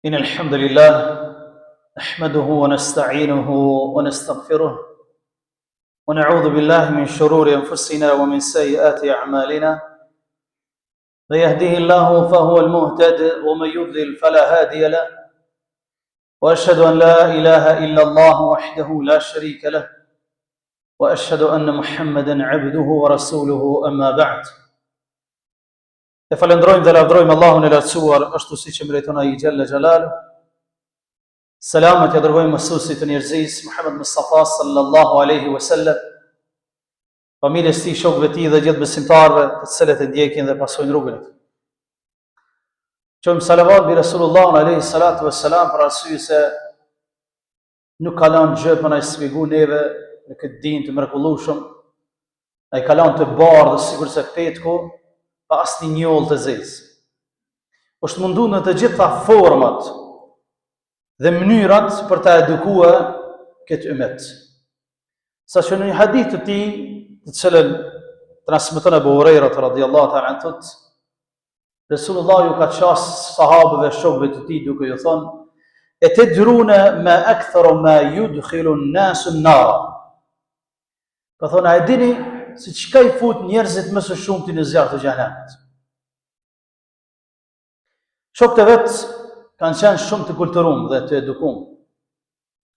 إن الحمد لله نحمده ونستعينه ونستغفره ونعوذ بالله من شرور أنفسنا ومن سيئات أعمالنا. من يهده الله فهو المهتد ومن يضلل فلا هادي له، وأشهد أن لا إله إلا الله وحده لا شريك له، وأشهد أن محمدا عبده ورسوله أما بعد. E falendrojmë dhe lavdrojmë Allahun e lartësuar ashtu siç e meriton ai xhalla xhalalu. Selamet ja dërgojmë mësuesit të njerëzisë Muhammed Mustafa sallallahu alaihi wasallam, familjes tij, shokëve të tij dhe gjithë besimtarëve të cilët e ndjekin dhe pasojnë rrugën e tij. Qojmë salavat bi Rasulullah alaihi salatu wassalam për arsye se nuk ka lënë gjë për na shpjegoj neve në këtë dinë të mrekullueshëm. Ai ka lënë të bardhë sikur se petku pa asnjë njollë të zezë. Është mundu në të gjitha format dhe mënyrat për të edukuar këtë ummet. Sa që në një hadith të tij, të cilën transmeton Abu Huraira radhiyallahu ta'ala anhu, Resulullah ju ka qasë sahabëve, shokëve të tij duke ju thonë: "E tadruna ma aktharu ma yudkhilu an-nasu an-nar." Ka thonë, a e dini se çka i fut njerëzit më së shumti në zjarr të xhenemit? Shokët e vet kanë qenë shumë të kulturuar dhe të edukuar.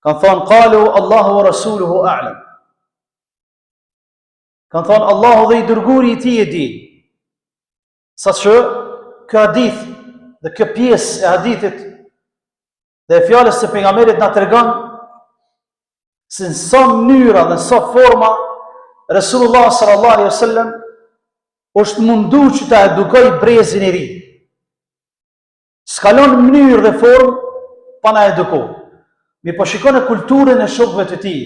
Kanë thonë: "Qalu Allahu wa rasuluhu a'lam." Kanë thonë: Allahu dhe i dërguari i tij e di. Saqë ky hadith dhe kjo pjesë e hadithit dhe e fjalës së pejgamberit na tregon se në sa mënyra dhe në sa forma Resulullah sallallahu alaihi wasallam është mundu që ta edukoj brezin e ri. S'kalon mënyrë dhe formë pa na eduku. Mi po shikon e kulturën e shokëve të tij,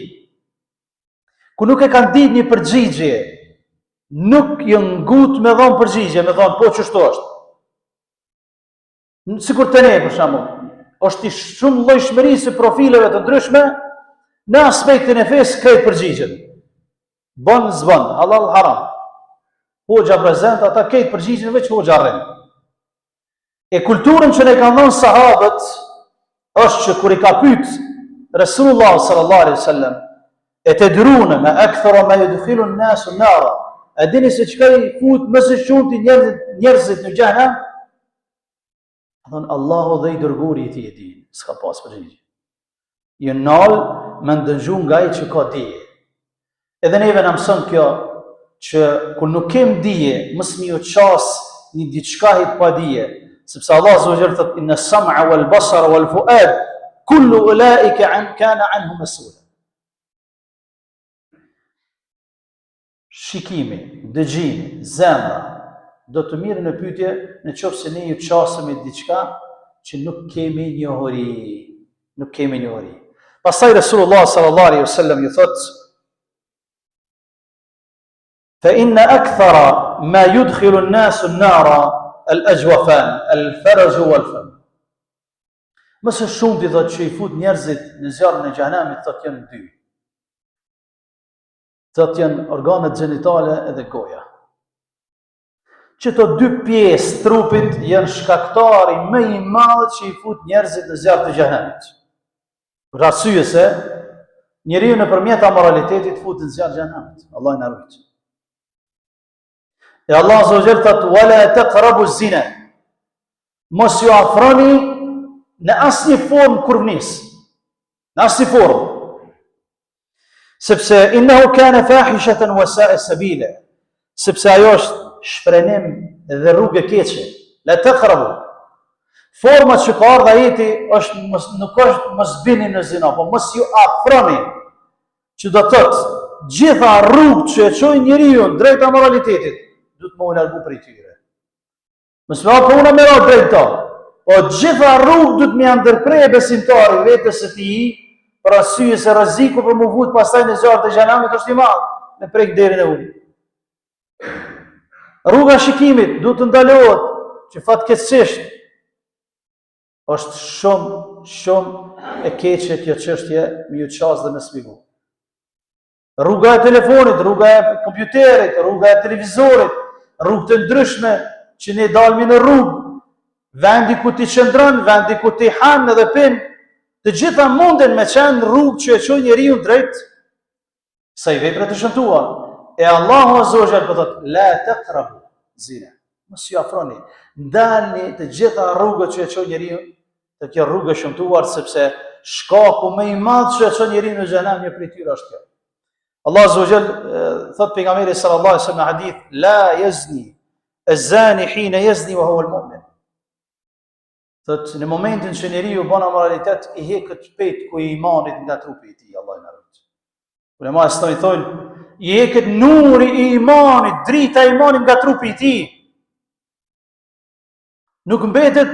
ku nuk e kanë ditë një përgjigje, nuk janë ngut me dhënë përgjigje, me dhënë po çështo është. Sikur të ne për shembull, është i shumë llojshmëri së profileve të ndryshme në aspektin e fesë këtë përgjigjen. Bon zbon, halal haram. Hoxha prezent, ata këtë përgjigjen veç hoxha rrin. E kulturën që ne kanë dhënë sahabët është që kur i ka pyet Resulullah sallallahu alaihi wasallam: "E tadruna ma akthara ma yudkhilu an-nasu an-nar." A dini se çka i fut më së shumti njerëzit në xhenem? Thonë: "Allahu dhe i dërguari i tij e di." S'ka pas përgjigje. Je nal me ndëgju nga ai që ka dije. Edhe neve na mëson kjo që kur nuk kem dije, mos mi u ças një diçka hit pa dije, sepse Allah azza wa jalla thot: "Inna as-sam'a wal basara wal fu'ad kullu ulaika kana anhu mas'ula." Shikimi, dëgjimi, zemra do të mirë në pyetje në qoftë se ne ju çasemi diçka që nuk kemi njohuri, nuk kemi njohuri. Pastaj Resulullah sallallahu alaihi wasallam ju thot: "فإن أكثر ما يدخل الناس النار الأجوفان الفرج والفم." Më së shumti thotë që i fut njerëzit në zjarrin e xhenemit thotë janë dy. Thotë janë organet gjenitale edhe goja. Që to dy pjesë trupit janë shkaktari më i madh që i fut njerëzit në zjarr të xhenemit. Për arsye se njeriu nëpërmjet amoralitetit fut në zjarr të xhenemit. Allah na ruaj. E Allah azza wa jalla thot: "Wala taqrabu az-zina." Mos ju afroni në asnjë formë kurvnis. Në asnjë formë. Sepse innahu kana fahishatan wa sa'a sabila. Sepse ajo është shprenim dhe rrugë e keqe. La taqrabu. Forma që ka ardhur ajeti është nuk është mos bini në zina, po mos ju afroni. Që do të thotë gjitha rrugët që e çojnë njeriu drejt amoralitetit du të më u largu prej tyre. Mësë me puna me ra drejt ta. O gjitha rrugë du të me ndërprej besimtari vetës e ti, për arsye se rreziku për mu vut pastaj në zjarr të xhenemit është i madh, me prek derën e ulë. Rruga shikimit du të ndalohet, që fatkeqësisht është shumë e keqe kjo çështje me ju çast dhe me sfigu. Rruga e telefonit, rruga e kompjuterit, rruga e televizorit, rrugë të ndryshme që ne dalmi në rrugë vendi ku ti qëndron, vendi ku ti han edhe pin, të gjitha munden me qenë rrugë që e çojnë njeriu drejt kësaj vepre të shëmtuar. E Allahu Azza wa Jalla po thot: la taqrabu zina. Mos ju afroni. Ndalni të gjitha rrugët që e çojnë njeriu të kjo rrugë e shëmtuar, sepse shkaku më i madh që e çon njeriu në xhenem një prej tyre është kjo. Allah Azza wa Jalla thot pejgamberi sallallahu alaihi wasallam në hadith: la yazni az-zani hina yazni wa huwa al-mu'min. Thot në momentin që njeriu bën amoralitet, i heket shpejt ku i imanit nga trupi i tij, Allah i na ruaj. Ulema i thonë, i heket nuri i imanit, drita e imanit nga trupi i tij. Nuk mbetet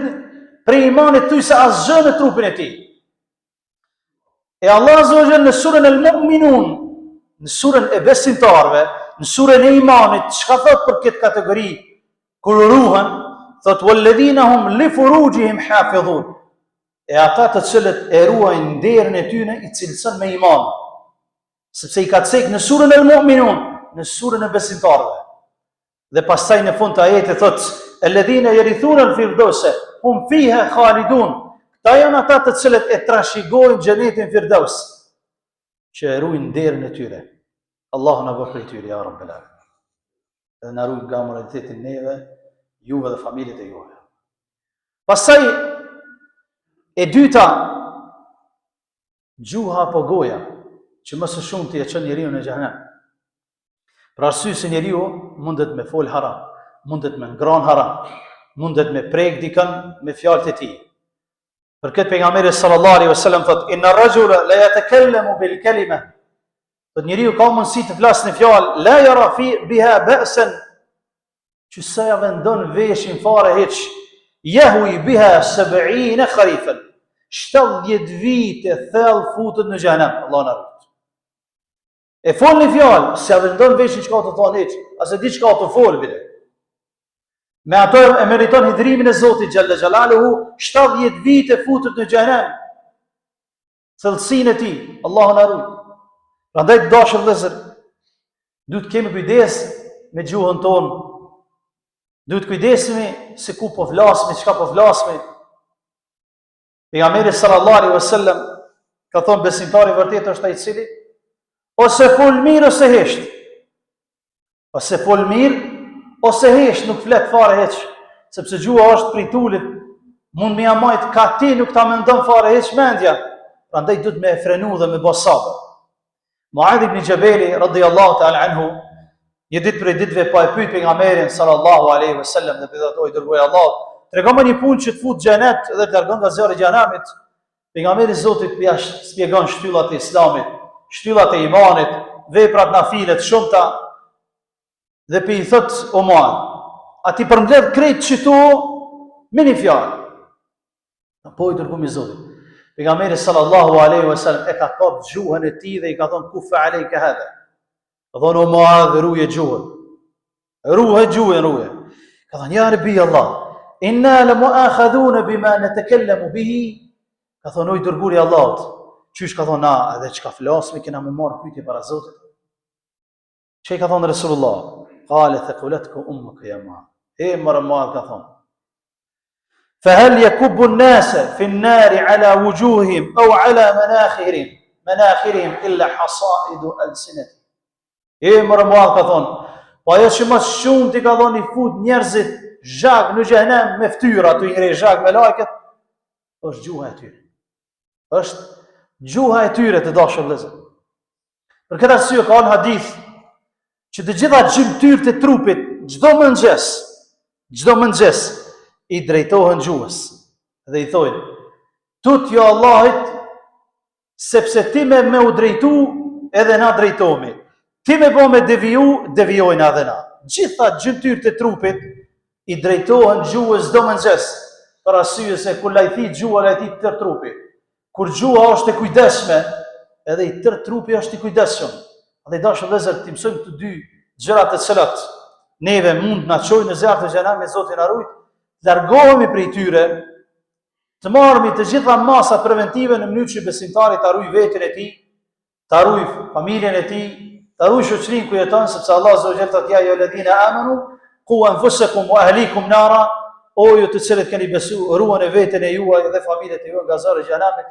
prej imanit tuj se asgjë në trupin e tij. E Allah Azza wa Jalla në surën Al-Mu'minun, në surën e besimtarëve, në surën e imanit, çka thot për këtë kategori kur ruhen, thot walladhina hum li furujihim hafidhun. E ata të cilët e ruajnë nderin e tyre i cilëson me iman. Sepse i ka cek në surën Al-Mu'minun, në surën e besimtarëve. Dhe pastaj në fund të ajetit thot: alladhina yarithuna al-firdausa hum fiha khalidun. Këta janë ata të cilët e trashëgojnë xhenetin Firdaus, që e ruajnë nderin e tyre. Allahu na bëj prej tyre ya Rabbel alamin. Dhe na ruaj nga moraliteti neve, juve dhe familjet e juve. Pastaj e dyta, gjuha apo goja, që më së shumti e çon njeriu në xhenem. Për arsye se njeriu mundet me fol haram, mundet me ngran haram, mundet me prek dikën me fjalët e tij. Për këtë pejgamberi sallallahu alaihi wasallam thot: inna ar-rajula la yatakallamu bil kalima. Thot njeriu ka mundësi të flasë në fjalë, la yara fi biha ba'san, që sa ja vendon veshin fare hiç, yahwi biha 70 kharifan. 70 vite thell futet në xhenem, Allah na ruaj. E fol në fjalë, se ja vendon veshin çka të thonë hiç, as e di çka të fol bile. Me ato e meriton hidrimin e Zotit Gjelle Gjalaluhu, 70 vite futet në xhenem. Thellësinë e tij, Allahu na ruaj. Prandaj të dashur vëllezër, duhet kemi kujdes me gjuhën tonë. Duhet kujdesemi se ku po flasmi, çka po flasmi. Pejgamberi sallallahu alaihi wasallam ka thonë besimtari vërtet është ai i cili ose fol mirë ose hesht. Ose fol mirë ose hesht, nuk flet fare hiç, sepse gjuha është prej tulit, mund me amajt ka ti nuk ta mendon fare hiç mendja. Prandaj duhet me e frenu dhe me bë sabër. Muadh ibn Jabali radhiyallahu ta'ala anhu, një ditë prej ditëve pa e pyet pejgamberin sallallahu alaihi wasallam dhe pyetoi dërgoi Allah, tregom një punë që të fut xhenet dhe të largon nga zjarri i xhenamit. Pejgamberi Zotit shpjegon shtyllat e Islamit, shtyllat e imanit, veprat nafile të shumta. Dhe pe i thot o Muadh, a ti përmbledh krejt qëto me një fjalë. Po i dërgumi Zotit. Pejgamberi sallallahu alaihi wasallam e ka kap gjuhën e tij dhe i ka thonë kufa alejka hadha. Ka thonë o Muadh, ruje gjuhën. Ruje gjuhën, ruje. Ka thonë ja Rabbi Allah, inna lamu'akhadhuna bima natakallamu bihi. Ka thonë o i dërguri Allahut. Qysh ka thonë na, edhe çka flasmi kena më marr pyetje para Zotit. Çe ka thonë Resulullah? قال ثقلتك أمك يا معاذ. إيه مرة معاذ كثون. فهل يكب الناس في النار على وجوههم أو على مناخرهم إلا حصائد ألسنتهم. إيه مرة معاذ كثون. فايش ما شوم تكذون يفوت نيرزت جاك نجهنم مفتورة تيجري جاك ملائكة. إيش جوها تير. إيش جوها تير تداشر لازم. فكذا السياق قال حديث. Që të gjitha gjymtyrët e trupit, çdo mëngjes, i drejtohen gjuhës. Dhe i thojnë, tut jo Allahit, sepse ti me u drejtu, edhe na drejtohemi. Ti me po me deviju, devijojna edhe na. Gjitha gjymtyrët e trupit, i drejtohen gjuhës çdo mëngjes, për arsye se kur lajthi gjuha lajthi tër trupi. Kur gjuha është e kujdesshme, edhe i tër trupi është i kujdesshëm. Dhe i dashur vëllezër, ti mësojmë të dy gjërat të cilat neve mund na çojnë në zjarrin e xhenamit, Zoti na ruaj, largohemi prej tyre, të marrëmi të gjitha masat preventive në mënyrë që besimtari ta ruaj veten e tij, ta ruaj familjen e tij, ta ruaj shoqërinë ku jeton, sepse Allah Azza wa Jalla thotë ja ayyuhalladhina amanu qu anfusakum wa ahlikum nara. O O ju të cilët keni besu, ruani veten e juaj dhe familjet e juaj nga zjarri i xhenamit,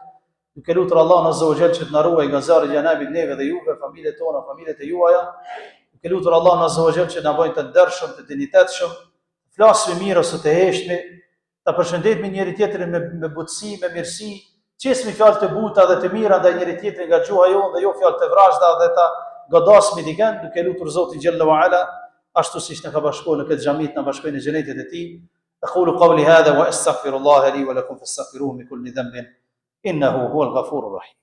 duke lutur Allahun azza wa jall që të na ruaj nga zjarri i xhenamit neve dhe juve, familjet tona, familjet e juaja. Duke lutur Allahun azza wa jall që na bëjnë të ndershëm, të dinjitetshëm, flasim mirë ose të heshtme, ta përshëndetmi njëri tjetrin me butësi, me mirësi, qesmi fjalë të buta dhe të mira ndaj njëri tjetrit nga gjuha jonë dhe jo fjalë të vrasda dhe ta godasmi dikën, duke lutur Zotin xhalla wa ala, ashtu siç na ka bashkuar në këtë xhamit, na bashkojnë në xhenetin e tij. أقول قولي هذا وأستغفر الله لي ولكم فاستغفروه من كل ذنب إنه هو الغفور الرحيم.